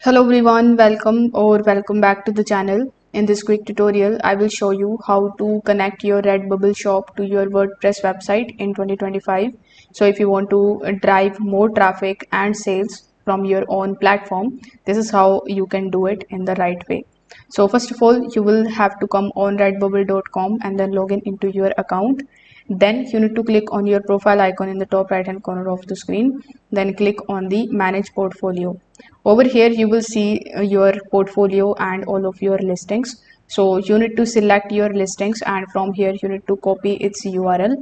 Hello everyone, welcome back to the channel. In this quick tutorial, I will show you how to connect your Redbubble shop to your WordPress website in 2025. So if you want to drive more traffic and sales from your own platform, this is how you can do it in the right way. So first of all, you will have to come on redbubble.com and then log in into your account. Then you need to click on your profile icon in the top right hand corner of the screen. Then click on the manage portfolio. Over here you will see your portfolio and all of your listings. So you need to select your listings, and from here you need to copy its URL.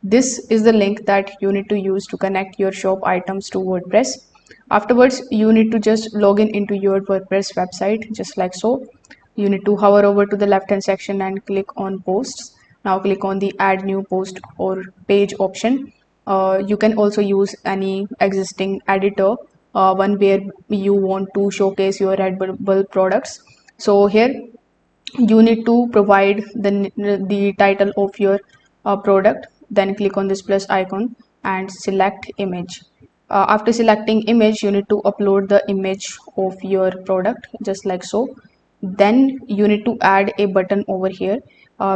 This is the link that you need to use to connect your shop items to WordPress. Afterwards, you need to just log in into your WordPress website just like so. You need to hover over to the left hand section and click on posts. Now click on the add new post or page option. You can also use any existing editor, one where you want to showcase your Redbubble products. So here you need to provide the title of your product. Then click on this plus icon and select image. After selecting image, you need to upload the image of your product just like so. Then you need to add a button over here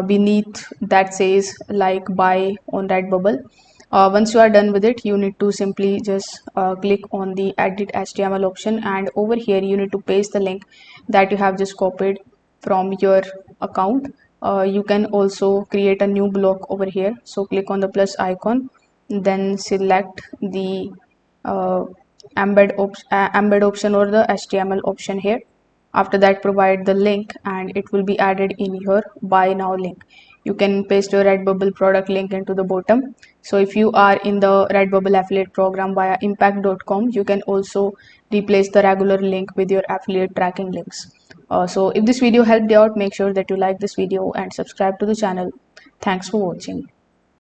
beneath that says like buy on Redbubble. Once you are done with it, you need to simply just click on the edit HTML option, and over here you need to paste the link that you have just copied from your account. You can also create a new block over here. So click on the plus icon, then select the embed option or the HTML option here. After that, provide the link and it will be added in your buy now link. You can paste your Redbubble product link into the bottom. So if you are in the Redbubble affiliate program via impact.com, you can also replace the regular link with your affiliate tracking links. So if this video helped you out, make sure that you like this video and subscribe to the channel. Thanks for watching.